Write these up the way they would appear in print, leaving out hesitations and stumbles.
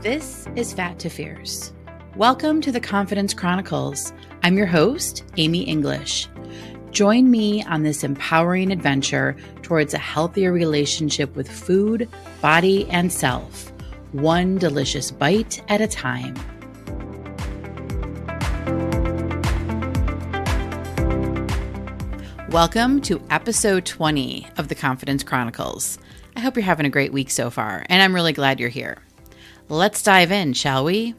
This is Fat2Fierce. Welcome to the Confidence Chronicles. I'm your host, Amy English. Join me on this empowering adventure towards a healthier relationship with food, body, and self, one delicious bite at a time. Welcome to episode 20 of the Confidence Chronicles. I hope you're having a great week so far, and I'm really glad you're here. Let's dive in, shall we?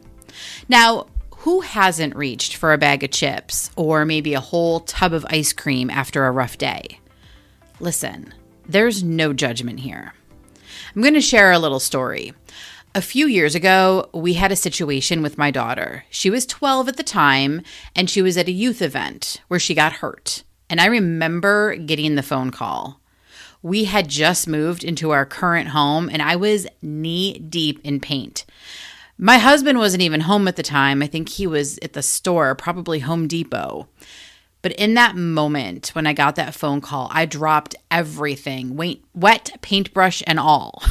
Now, who hasn't reached for a bag of chips or maybe a whole tub of ice cream after a rough day? Listen, there's no judgment here. I'm going to share a little story. A few years ago, we had a situation with my daughter. She was 12 at the time, and she was at a youth event where she got hurt. And I remember getting the phone call. We had just moved into our current home, and I was knee-deep in paint. My husband wasn't even home at the time. I think he was at the store, probably Home Depot. But in that moment, when I got that phone call, I dropped everything, wet paintbrush and all,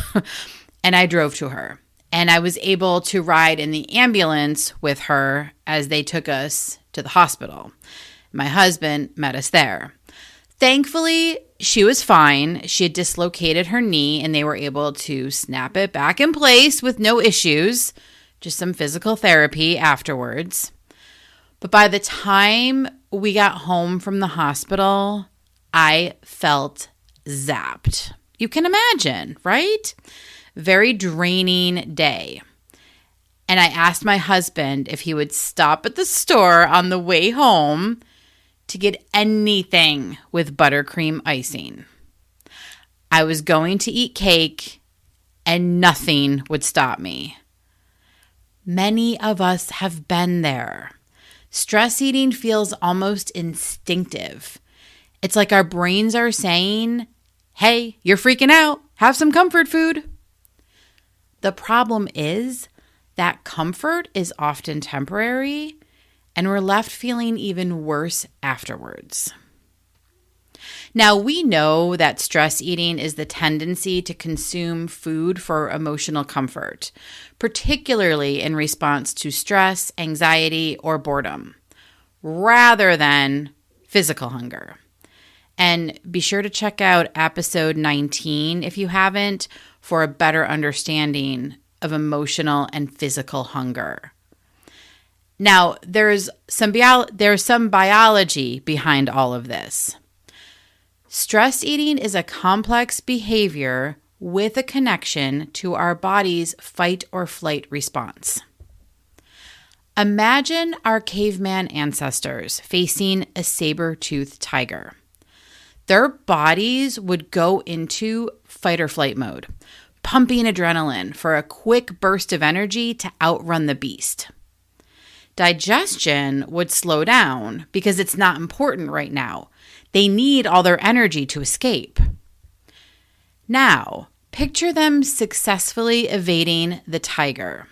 and I drove to her. And I was able to ride in the ambulance with her as they took us to the hospital. My husband met us there. Thankfully, she was fine. She had dislocated her knee and they were able to snap it back in place with no issues, just some physical therapy afterwards. But by the time we got home from the hospital, I felt zapped. You can imagine, right? Very draining day. And I asked my husband if he would stop at the store on the way home to get anything with buttercream icing. I was going to eat cake and nothing would stop me. Many of us have been there. Stress eating feels almost instinctive. It's like our brains are saying, hey, you're freaking out. Have some comfort food. The problem is that comfort is often temporary, and we're left feeling even worse afterwards. Now, we know that stress eating is the tendency to consume food for emotional comfort, particularly in response to stress, anxiety, or boredom, rather than physical hunger. And be sure to check out episode 19 if you haven't for a better understanding of emotional and physical hunger. Now, there's some biology behind all of this. Stress eating is a complex behavior with a connection to our body's fight or flight response. Imagine our caveman ancestors facing a saber-toothed tiger. Their bodies would go into fight or flight mode, pumping adrenaline for a quick burst of energy to outrun the beast. Digestion would slow down because it's not important right now. They need all their energy to escape. Now, picture them successfully evading the tiger.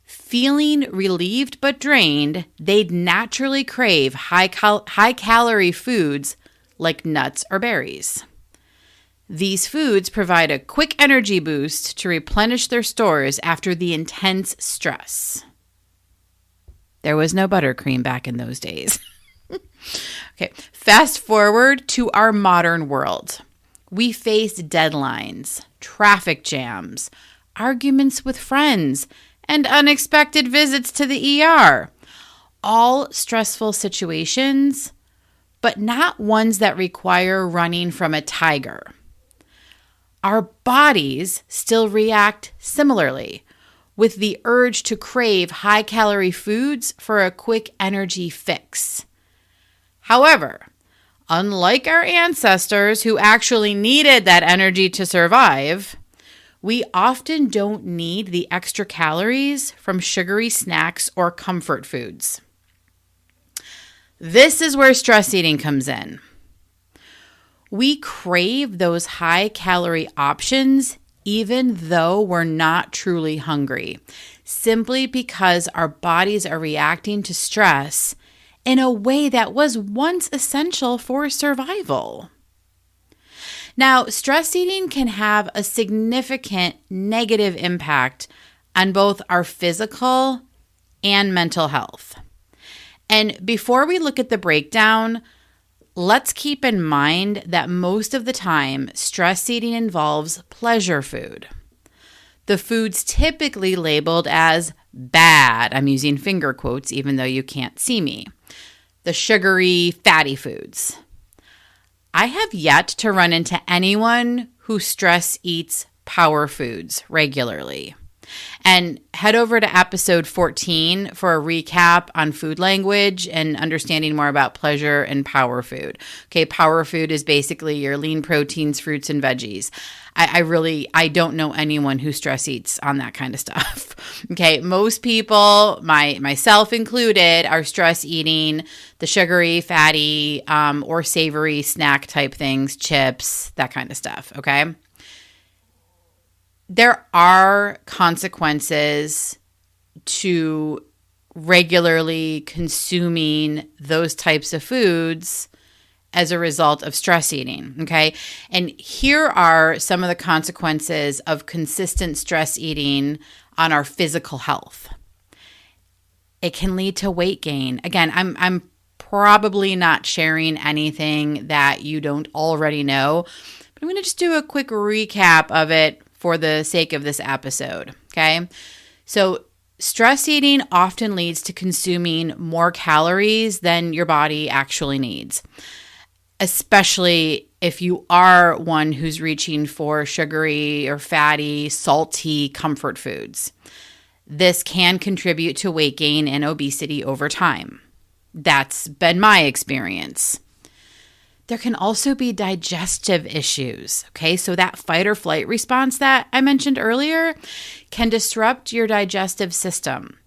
Feeling relieved but drained, they'd naturally crave high-calorie foods like nuts or berries. These foods provide a quick energy boost to replenish their stores after the intense stress. There was no buttercream back in those days. Okay, fast forward to our modern world. We face deadlines, traffic jams, arguments with friends, and unexpected visits to the ER. All stressful situations, but not ones that require running from a tiger. Our bodies still react similarly, with the urge to crave high-calorie foods for a quick energy fix. However, unlike our ancestors who actually needed that energy to survive, we often don't need the extra calories from sugary snacks or comfort foods. This is where stress eating comes in. We crave those high-calorie options even though we're not truly hungry, simply because our bodies are reacting to stress in a way that was once essential for survival. Now, stress eating can have a significant negative impact on both our physical and mental health. And before we look at the breakdown, let's keep in mind that most of the time, stress eating involves pleasure food. The foods typically labeled as bad, I'm using finger quotes even though you can't see me, the sugary, fatty foods. I have yet to run into anyone who stress eats power foods regularly. And head over to episode 14 for a recap on food language and understanding more about pleasure and power food. Okay, power food is basically your lean proteins, fruits, and veggies. I don't know anyone who stress eats on that kind of stuff. Okay, most people, myself included, are stress eating the sugary, fatty, or savory snack type things, chips, that kind of stuff, okay? There are consequences to regularly consuming those types of foods as a result of stress eating, okay? And here are some of the consequences of consistent stress eating on our physical health. It can lead to weight gain. Again, I'm probably not sharing anything that you don't already know, but I'm going to just do a quick recap of it for the sake of this episode, okay? So stress eating often leads to consuming more calories than your body actually needs, especially if you are one who's reaching for sugary or fatty, salty comfort foods. This can contribute to weight gain and obesity over time. That's been my experience. There can also be digestive issues, okay? So that fight or flight response that I mentioned earlier can disrupt your digestive system.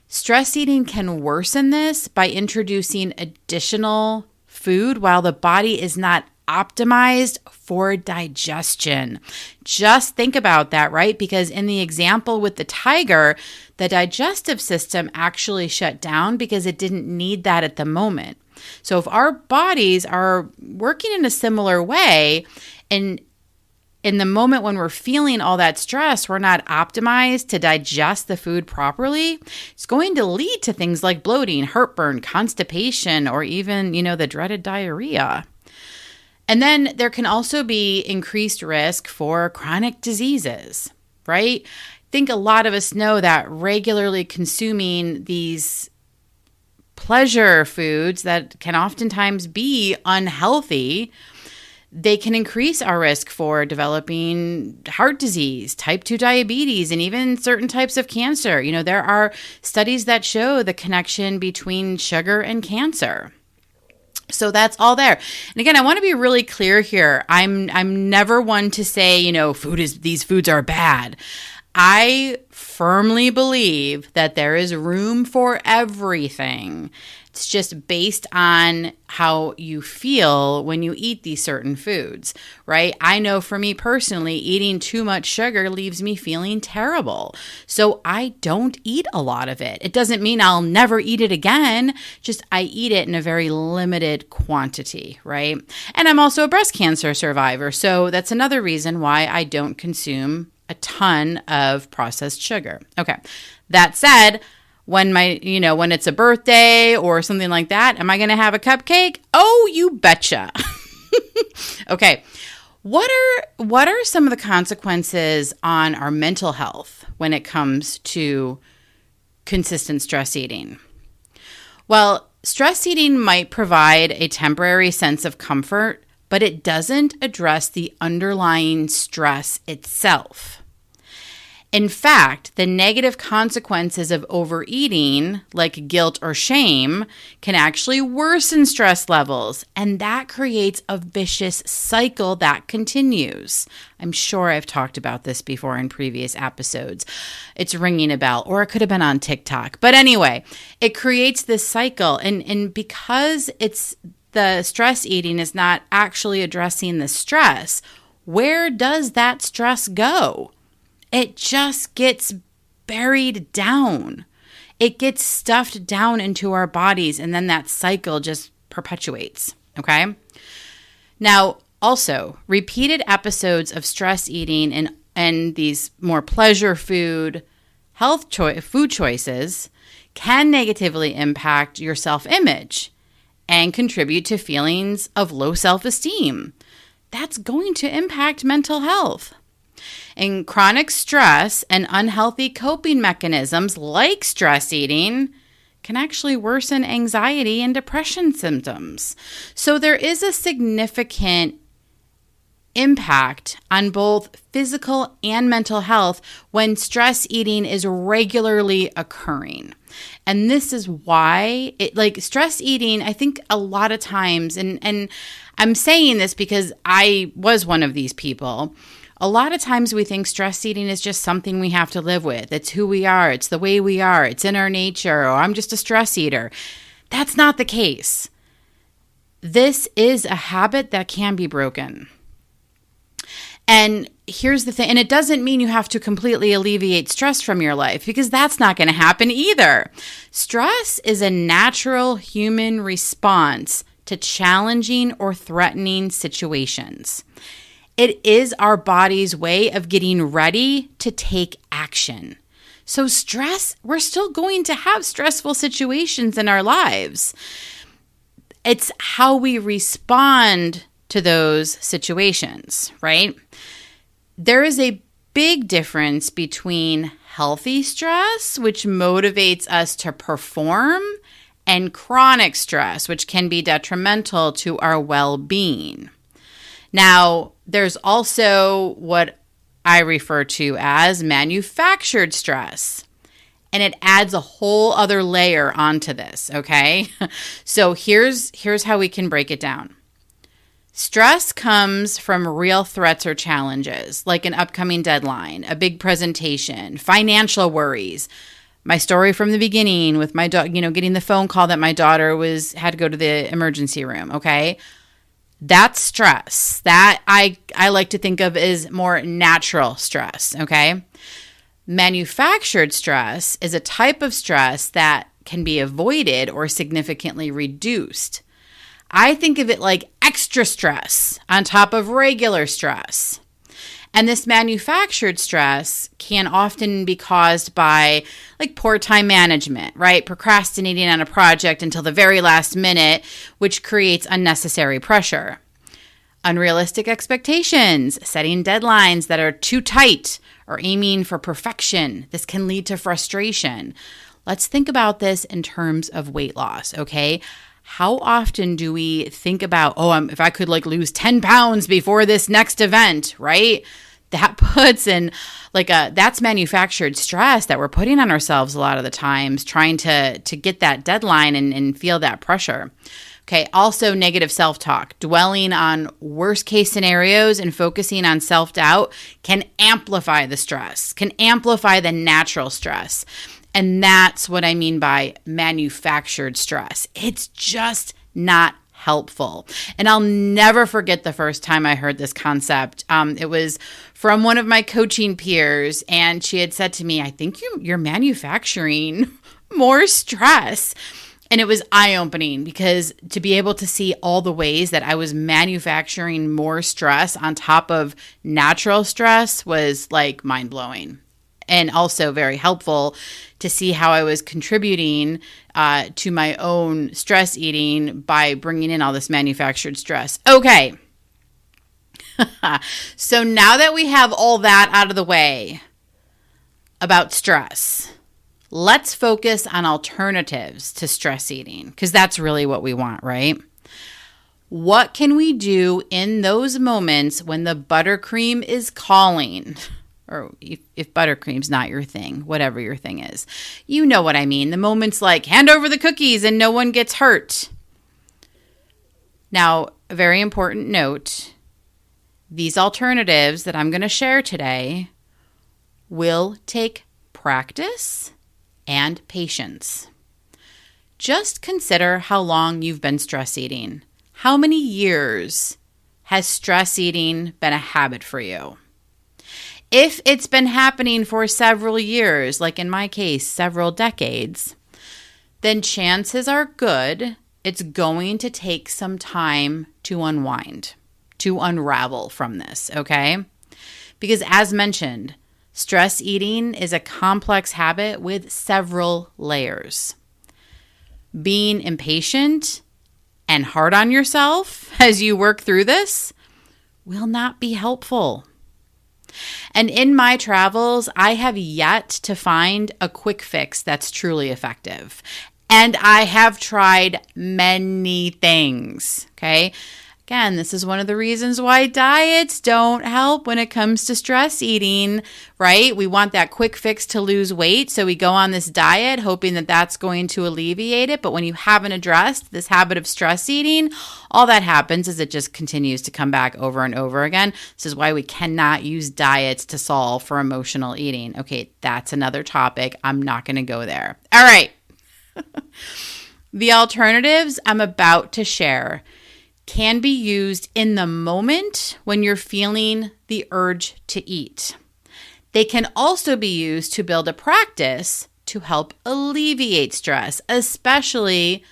Stress eating can worsen this by introducing additional food while the body is not optimized for digestion. Just think about that, right? Because in the example with the tiger, the digestive system actually shut down because it didn't need that at the moment. So if our bodies are working in a similar way, and in the moment when we're feeling all that stress, we're not optimized to digest the food properly, it's going to lead to things like bloating, heartburn, constipation, or even, the dreaded diarrhea. And then there can also be increased risk for chronic diseases, right? I think a lot of us know that regularly consuming these pleasure foods that can oftentimes be unhealthy, they can increase our risk for developing heart disease, type 2 diabetes, and even certain types of cancer. There are studies that show the connection between sugar and cancer. So that's all there. And again, I want to be really clear here. I'm never one to say, these foods are bad. I firmly believe that there is room for everything. It's just based on how you feel when you eat these certain foods, right? I know for me personally, eating too much sugar leaves me feeling terrible. So I don't eat a lot of it. It doesn't mean I'll never eat it again. Just I eat it in a very limited quantity, right? And I'm also a breast cancer survivor. So that's another reason why I don't consume a ton of processed sugar. Okay. That said, when it's a birthday or something like that, am I going to have a cupcake? Oh, you betcha. Okay. What are some of the consequences on our mental health when it comes to consistent stress eating? Well, stress eating might provide a temporary sense of comfort, but it doesn't address the underlying stress itself. In fact, the negative consequences of overeating, like guilt or shame, can actually worsen stress levels, and that creates a vicious cycle that continues. I'm sure I've talked about this before in previous episodes. It's ringing a bell, or it could have been on TikTok. But anyway, it creates this cycle, and because the stress eating is not actually addressing the stress, where does that stress go? It just gets buried down. It gets stuffed down into our bodies, and then that cycle just perpetuates, okay? Now, also, repeated episodes of stress eating and these more pleasure food food choices can negatively impact your self-image and contribute to feelings of low self-esteem. That's going to impact mental health. And chronic stress and unhealthy coping mechanisms like stress eating can actually worsen anxiety and depression symptoms. So there is a significant impact on both physical and mental health when stress eating is regularly occurring. And this is why stress eating, I think a lot of times, and I'm saying this because I was one of these people. A lot of times we think stress eating is just something we have to live with. It's who we are. It's the way we are. It's in our nature. Or I'm just a stress eater. That's not the case. This is a habit that can be broken. And here's the thing, and it doesn't mean you have to completely alleviate stress from your life, because that's not going to happen either. Stress is a natural human response to challenging or threatening situations. It is our body's way of getting ready to take action. So we're still going to have stressful situations in our lives. It's how we respond to those situations, right? There is a big difference between healthy stress, which motivates us to perform, and chronic stress, which can be detrimental to our well-being. Now, there's also what I refer to as manufactured stress, and it adds a whole other layer onto this, okay? So here's how we can break it down. Stress comes from real threats or challenges, like an upcoming deadline, a big presentation, financial worries. My story from the beginning with my dog, getting the phone call that my daughter had to go to the emergency room, okay? That's stress. That I like to think of as more natural stress, okay? Manufactured stress is a type of stress that can be avoided or significantly reduced. I think of it like extra stress on top of regular stress. And this manufactured stress can often be caused by poor time management, right? Procrastinating on a project until the very last minute, which creates unnecessary pressure. Unrealistic expectations, setting deadlines that are too tight, or aiming for perfection. This can lead to frustration. Let's think about this in terms of weight loss, okay? How often do we think about, if I could lose 10 pounds before this next event, right? That puts in that's manufactured stress that we're putting on ourselves a lot of the times, trying to get that deadline and feel that pressure. Okay, also negative self-talk, dwelling on worst case scenarios and focusing on self-doubt can amplify the stress, can amplify the natural stress. And that's what I mean by manufactured stress. It's just not helpful. And I'll never forget the first time I heard this concept. It was from one of my coaching peers, and she had said to me, I think you're manufacturing more stress. And it was eye-opening, because to be able to see all the ways that I was manufacturing more stress on top of natural stress was mind-blowing. And also very helpful to see how I was contributing to my own stress eating by bringing in all this manufactured stress. Okay. So now that we have all that out of the way about stress, let's focus on alternatives to stress eating, because that's really what we want, right? What can we do in those moments when the buttercream is calling? Or if buttercream's not your thing, whatever your thing is. You know what I mean. The moments like hand over the cookies and no one gets hurt. Now, a very important note, these alternatives that I'm going to share today will take practice and patience. Just consider how long you've been stress eating. How many years has stress eating been a habit for you? If it's been happening for several years, like in my case, several decades, then chances are good it's going to take some time to unwind, to unravel from this, okay? Because as mentioned, Stress eating is a complex habit with several layers. Being impatient and hard on yourself as you work through this will not be helpful. And in my travels, I have yet to find a quick fix that's truly effective. And I have tried many things, okay? Again, this is one of the reasons why diets don't help when it comes to stress eating, right? We want that quick fix to lose weight, so we go on this diet hoping that that's going to alleviate it. But when you haven't addressed this habit of stress eating, all that happens is it just continues to come back over and over again. This is why we cannot use diets to solve for emotional eating. Okay, that's another topic. I'm not going to go there. All right. The alternatives I'm about to share can be used in the moment when you're feeling the urge to eat. They can also be used to build a practice to help alleviate stress, especially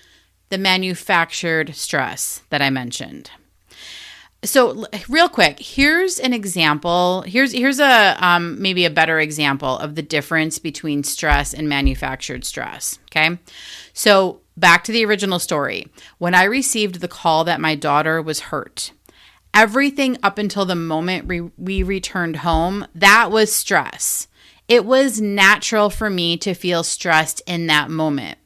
the manufactured stress that I mentioned. So real quick, here's an example. Here's a maybe a better example of the difference between stress and manufactured stress, okay? So back to the original story. When I received the call that my daughter was hurt, everything up until the moment we returned home, that was stress. It was natural for me to feel stressed in that moment.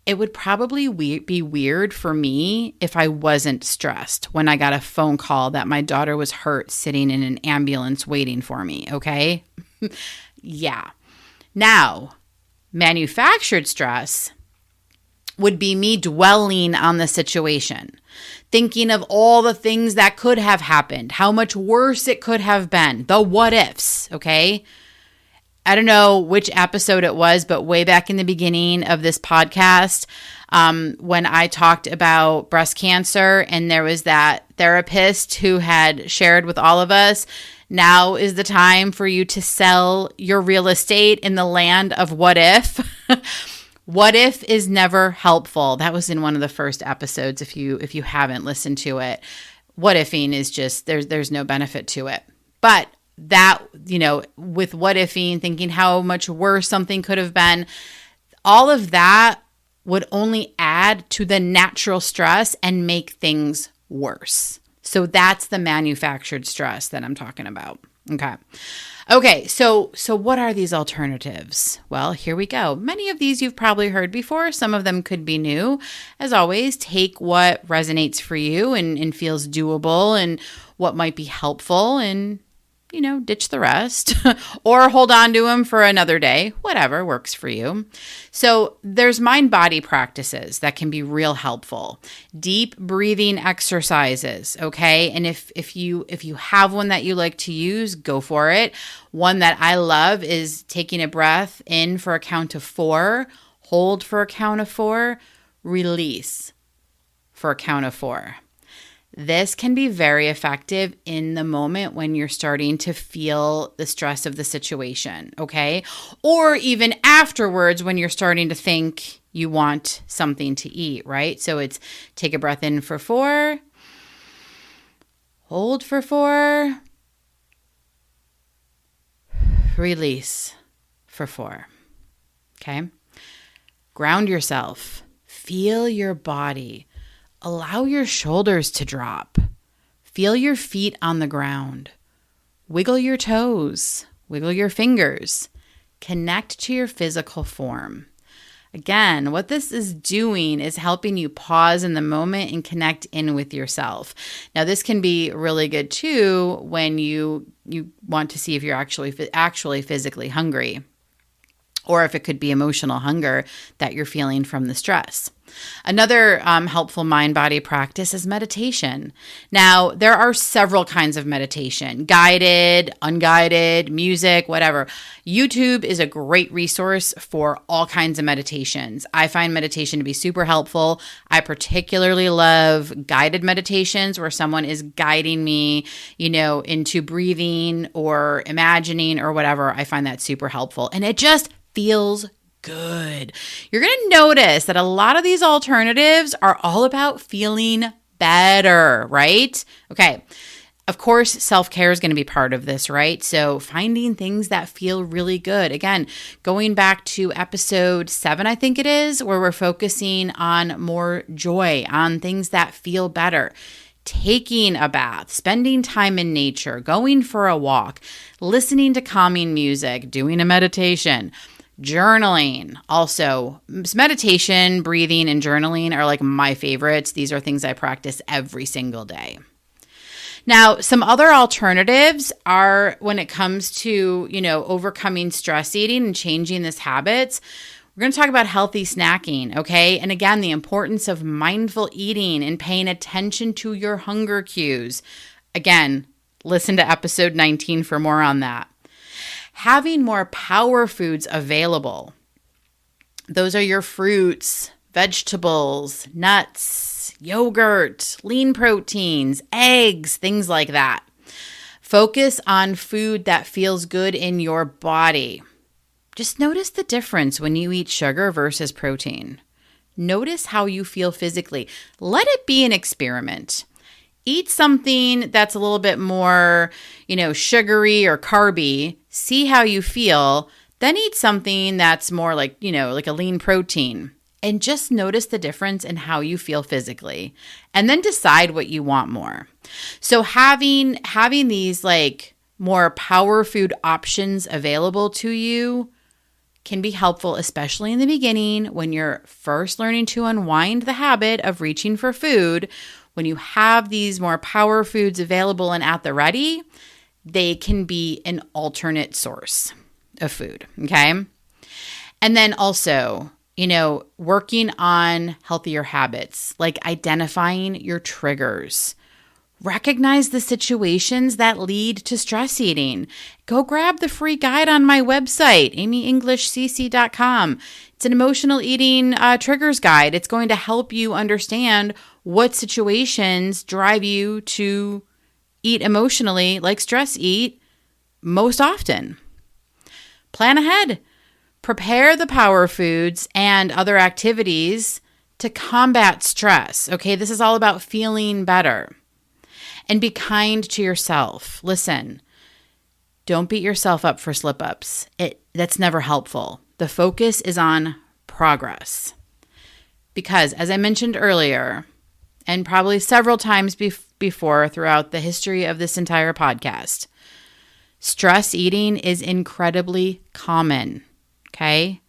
It would probably be weird for me if I wasn't stressed when I got a phone call that my daughter was hurt sitting in an ambulance waiting for me, okay? Yeah. Now, manufactured stress would be me dwelling on the situation, thinking of all the things that could have happened, how much worse it could have been, the what ifs, okay? I don't know which episode it was, but way back in the beginning of this podcast, when I talked about breast cancer and there was that therapist who had shared with all of us, now is the time for you to sell your real estate in the land of what if. What if is never helpful. That was in one of the first episodes if you haven't listened to it. What ifing is just, there's no benefit to it. But that, with what ifing, thinking how much worse something could have been, all of that would only add to the natural stress and make things worse. So that's the manufactured stress that I'm talking about. Okay, so what are these alternatives? Well, here we go. Many of these you've probably heard before. Some of them could be new. As always, take what resonates for you and feels doable and what might be helpful and ditch the rest or hold on to them for another day, whatever works for you. So there's mind-body practices that can be real helpful. Deep breathing exercises, okay? And if you have one that you like to use, go for it. One that I love is taking a breath in for a count of 4, hold for a count of 4, release for a count of 4. This can be very effective in the moment when you're starting to feel the stress of the situation, okay? Or even afterwards when you're starting to think you want something to eat, right? So it's take a breath in for 4, hold for 4, release for 4, okay? Ground yourself, feel your body. Allow your shoulders to drop. Feel your feet on the ground. Wiggle your toes. Wiggle your fingers. Connect to your physical form. Again, what this is doing is helping you pause in the moment and connect in with yourself. Now, this can be really good too when you want to see if you're actually physically hungry, or if it could be emotional hunger that you're feeling from the stress. Another helpful mind-body practice is meditation. Now, there are several kinds of meditation, guided, unguided, music, whatever. YouTube is a great resource for all kinds of meditations. I find meditation to be super helpful. I particularly love guided meditations where someone is guiding me, into breathing or imagining or whatever. I find that super helpful. And it just feels good. You're going to notice that a lot of these alternatives are all about feeling better, right? Okay. Of course, self-care is going to be part of this, right? So finding things that feel really good. Again, going back to episode 7, I think it is, where we're focusing on more joy, on things that feel better. Taking a bath, spending time in nature, going for a walk, listening to calming music, doing a meditation, journaling. Also, meditation, breathing, and journaling are like my favorites. These are things I practice every single day. Now, some other alternatives are when it comes to, overcoming stress eating and changing these habits. We're going to talk about healthy snacking, okay? And again, the importance of mindful eating and paying attention to your hunger cues. Again, listen to episode 19 for more on that. Having more power foods available. Those are your fruits, vegetables, nuts, yogurt, lean proteins, eggs, things like that. Focus on food that feels good in your body. Just notice the difference when you eat sugar versus protein. Notice how you feel physically. Let it be an experiment. Eat something that's a little bit more, sugary or carby. See how you feel. Then eat something that's more like a lean protein. And just notice the difference in how you feel physically. And then decide what you want more. So having these more power food options available to you can be helpful, especially in the beginning when you're first learning to unwind the habit of reaching for food. When you have these more power foods available and at the ready, they can be an alternate source of food, okay? And then also, working on healthier habits, like identifying your triggers. Recognize the situations that lead to stress eating. Go grab the free guide on my website, amyenglishcc.com. It's an emotional eating triggers guide. It's going to help you understand what situations drive you to eat emotionally, like stress eat, most often. Plan ahead. Prepare the power foods and other activities to combat stress. Okay, this is all about feeling better. And be kind to yourself. Listen, don't beat yourself up for slip-ups. That's never helpful. The focus is on progress. Because as I mentioned earlier, and probably several times before throughout the history of this entire podcast, stress eating is incredibly common. Okay?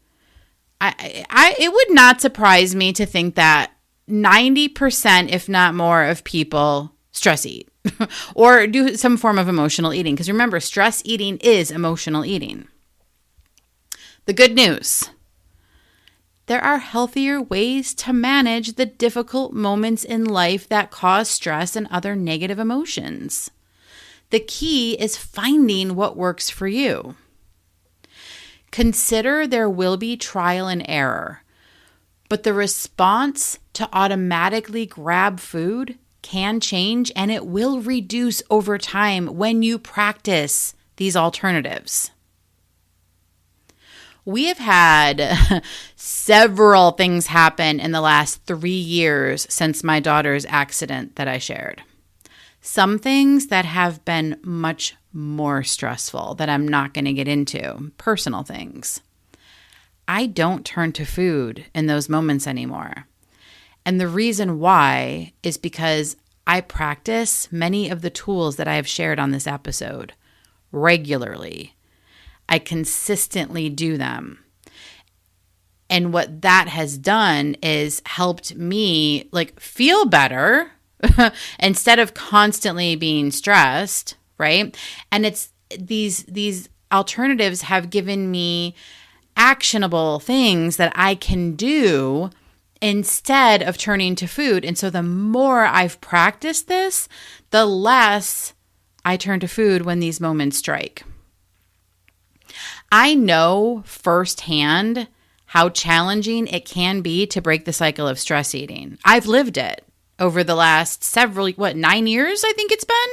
It would not surprise me to think that 90%, if not more, of people stress eat or do some form of emotional eating. Because remember, stress eating is emotional eating. The good news: there are healthier ways to manage the difficult moments in life that cause stress and other negative emotions. The key is finding what works for you. Consider there will be trial and error, but the response to automatically grab food can change, and it will reduce over time when you practice these alternatives. We have had several things happen in the last 3 years since my daughter's accident that I shared. Some things that have been much more stressful that I'm not going to get into, personal things. I don't turn to food in those moments anymore. And the reason why is because I practice many of the tools that I have shared on this episode regularly. I consistently do them. And what that has done is helped me feel better instead of constantly being stressed, right? And it's these alternatives have given me actionable things that I can do instead of turning to food. And so the more I've practiced this, the less I turn to food when these moments strike. I know firsthand how challenging it can be to break the cycle of stress eating. I've lived it over the last 9 years, I think it's been.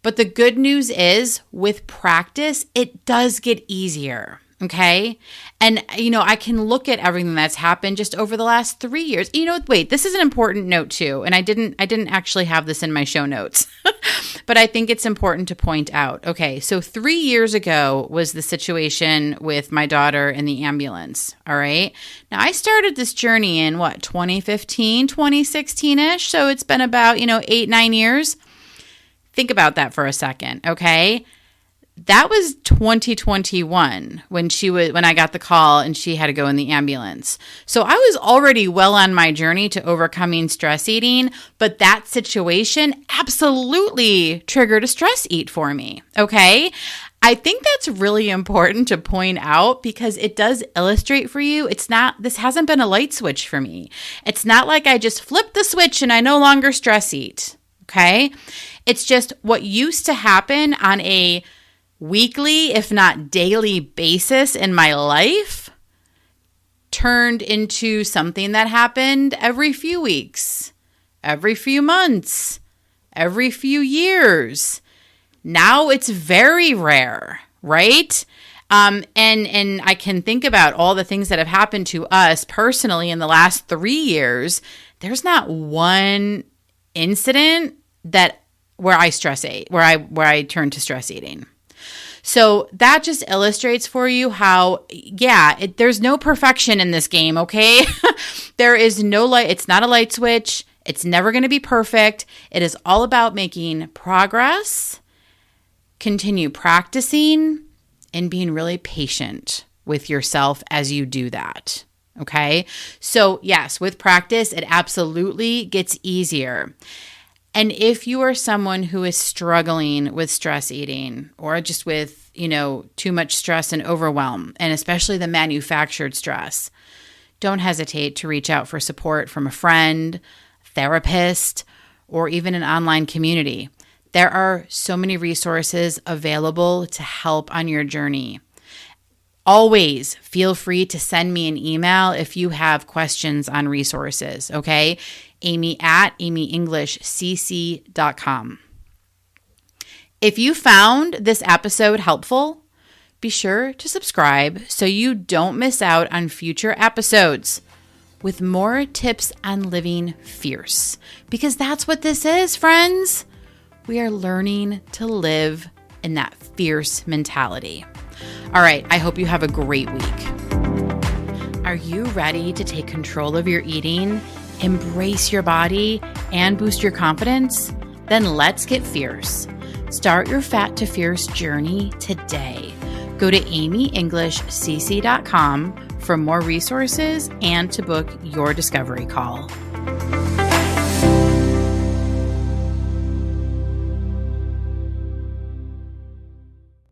But the good news is, with practice, it does get easier. Okay. And, I can look at everything that's happened just over the last 3 years. Wait, this is an important note too. And I didn't actually have this in my show notes, but I think it's important to point out. Okay. So 3 years ago was the situation with my daughter in the ambulance. All right. Now I started this journey in 2015, 2016-ish. So it's been about, 8-9 years. Think about that for a second. Okay. That was 2021 when I got the call and she had to go in the ambulance. So I was already well on my journey to overcoming stress eating, but that situation absolutely triggered a stress eat for me. Okay. I think that's really important to point out because it does illustrate for you. This hasn't been a light switch for me. It's not like I just flipped the switch and I no longer stress eat. Okay. It's just what used to happen on a weekly, if not daily basis in my life turned into something that happened every few weeks, every few months, every few years. Now it's very rare, right? And I can think about all the things that have happened to us personally in the last 3 years. There's not one incident where I stress ate, where I turn to stress eating. So that just illustrates for you how, there's no perfection in this game, okay? There is no light. It's not a light switch. It's never going to be perfect. It is all about making progress, continue practicing, and being really patient with yourself as you do that, okay? So yes, with practice, it absolutely gets easier. And if you are someone who is struggling with stress eating or just with, too much stress and overwhelm, and especially the manufactured stress, don't hesitate to reach out for support from a friend, therapist, or even an online community. There are so many resources available to help on your journey. Always feel free to send me an email if you have questions on resources, okay? amy@amyenglishcc.com. If you found this episode helpful, be sure to subscribe so you don't miss out on future episodes with more tips on living fierce. Because that's what this is, friends. We are learning to live in that fierce mentality. All right, I hope you have a great week. Are you ready to take control of your eating, embrace your body, and boost your confidence? Then let's get fierce. Start your Fat2Fierce journey today. Go to amyenglishcc.com for more resources and to book your discovery call.